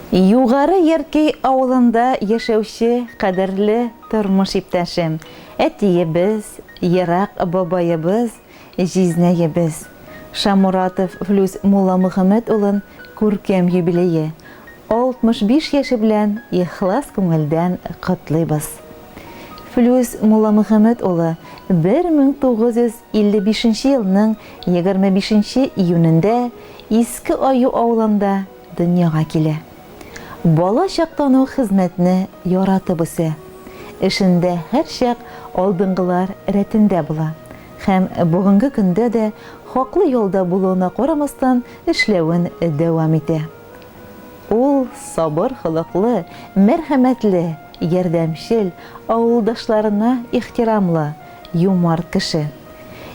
Югары Яркей авылында яшәүче кадерле тормыш иптәшем, әтиебез, ерак бабаебыз, җизнәебез. Шамуратов Флүс Мулла Мөхәммәд улын күркәм юбилее. 65 яше белән ихлас күңелдән котлыйбыз. Флүс Мулла Мөхәммәд улы 1955 елның 25 июнендә Иске Аю авылында дөньяга килә. Бала чактан ул хезмәтне яратып үсә. Эшендә һәр чак алдынгылар рәтендә була. Һәм бүгенге көндә дә хаклы юлда булуына карамастан эшләвен дәвам итә. Ул сабыр хылыклы, мәрхәмәтле, ярдәмчел, авылдашларына ихтирамлы, юмарт кеше.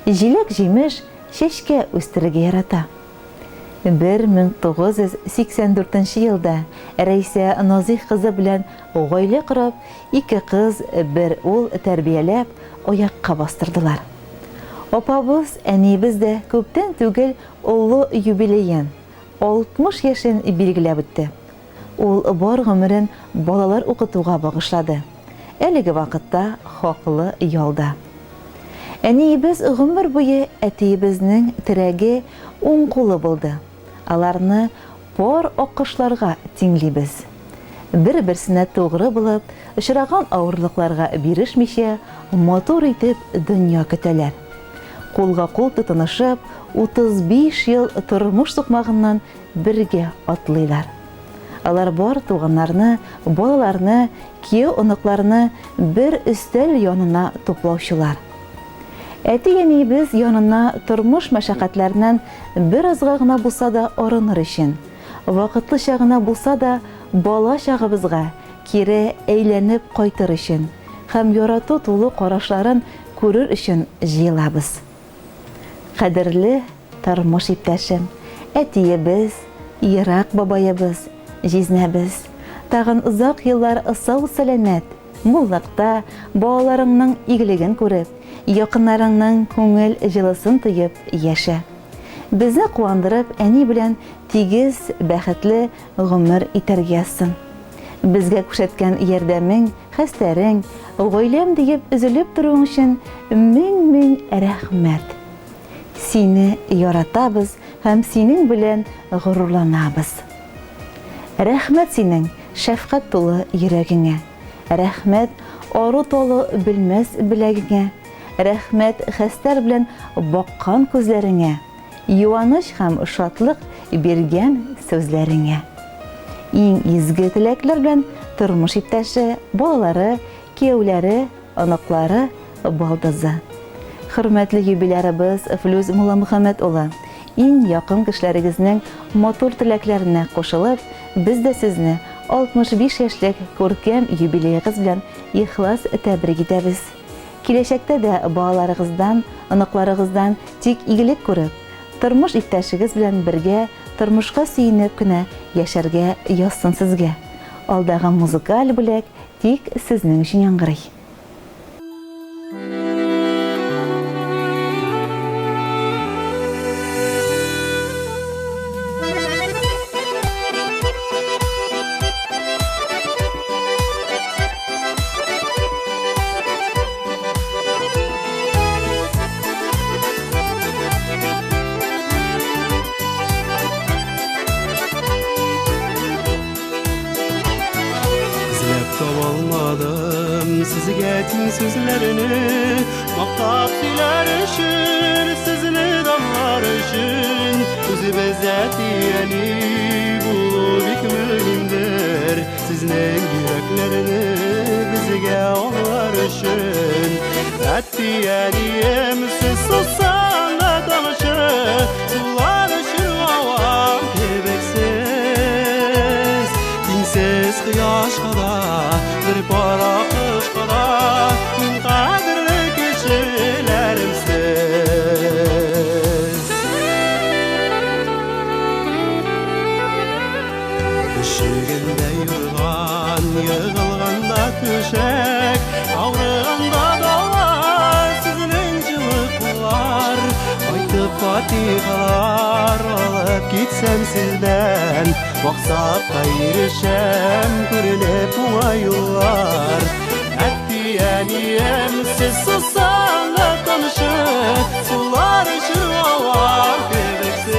Җиләк-җимеш, чәчкә үстерергә ярата. 1984 елда Рәйсә Назих кызы белән гаилә корып, 2 кыз, 1 ул тәрбияләп, аякка бастырдылар. Апабыз, әнибез дә күптән түгел улы юбилеен, 60 яшен билгеләп үтте. Ул бар гомерен балалар укытуга багышлады. Әлеге вакытта хаклы ялда. Әнибез гомер буе әтиебезнең терәге уң кулы булды. Аларны пар аккышларга тиңлибез. Бер-берсенә тугры булып, очраган авырлыкларга бирешмичә, мотор итеп дөнья көтәләр. Кулга-кул тотынышып, 35 ел тормыш сукмагыннан бергә атлыйлар. Алар бар туганнарны, балаларны, кие оныкларны бер өстәл янына туплаучылар. Әти-әнибез янына тормыш мәшәкатьләреннән бер азга гына булса да арыныр өчен, вакытлыча гына булса да бала чагыбызга кире әйләнеп кайтыр өчен һәм ярату тулы карашларын күрер өчен җыелабыз. Кадерле тормыш иптәшем, әтиебез, ерак бабаебыз, җизнәбез, тагын озак еллар сау-сәламәт, муллыкта балаларыңның игелеген күреп, якыннарыңның күңел җылысын тоеп яшә. Безне куандырып, әни белән тигез, бәхетле гомер итәргә язсын. Безгә күрсәткән ярдәмең, хәстәрең, гаиләм диеп üzülеп торуың өчен мең рәхмәт. Сине яратабыз һәм синең белән горурланабыз. Рәхмәт синең шәфкать тулы йөрәгеңә. Рәхмәт ару толы белмәс беләгеңә. Рәхмәт хәстәр белән баккан күзләреңә. Юаныч һәм шатлык биргән сүзләреңә. Иң изге теләкләр белән тормыш иптәше, балалары, кияүләре, оныклары, балдызы. Хөрмәтле юбилярыбыз Флүс Мулла Мөхәммәд улы, иң якын кешеләрегезнең матур теләкләренә кушылып, без дә сезне 65 яшьлек күркәм юбилеегыз белән ихлас тәбрик итәбез. Киләчәктә дә балаларыгыздан, оныкларыгыздан тик игелек күреп, тормыш иптәшегез белән бергә тормышка сөенеп кенә яшәргә язсын сезгә. Алдагы музыкаль бүләк тик сезнең өчен яңгырый. Sizge tin sözlerini maktap söyler üçün, sizni damlar üçün, özü bezzeti eli bulup hikmündir. Siznin yüreklerini bizge ağlar üçün, ettiyeniyem siz sussan da tanışır, sular üçün avam tebeksiz, dinsiz kıyaş kadar bir para kış kadar min kadirli kişilerimsiz. Düşüğünde yurgan, yığılganda köşek, ağrığında dağlar, sizin cılıklar, aytıp Fatiha'lar alıp gitsem sizden Maksat gayrışem görünüp buna yollar Ettiyeniyem siz susanla tanışıp Sular için var gereksiz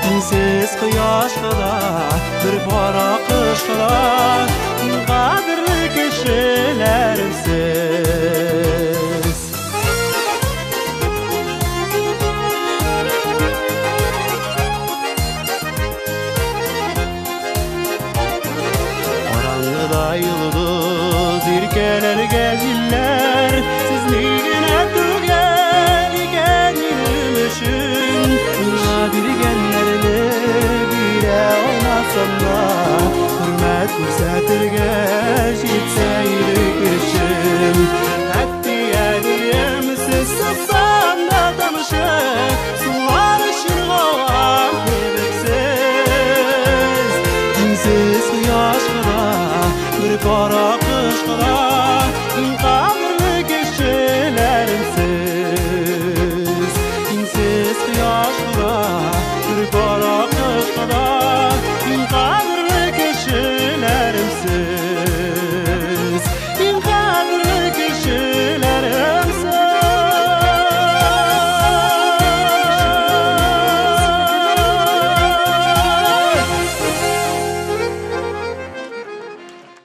Dinsiz kıyaş kadar bir para kış kadar Kadirli kişilerimsiz Yıldız irkeler geziller Siz nigine tügen igenilmişin Nadir genlerini bile oynasam da Hürmet görsetirge jitseylik işim Ettiyeniyem siz susam da tanışıp Sular için oğlan gereksiz Dinsiz kıyaş kadar bir para kış kadar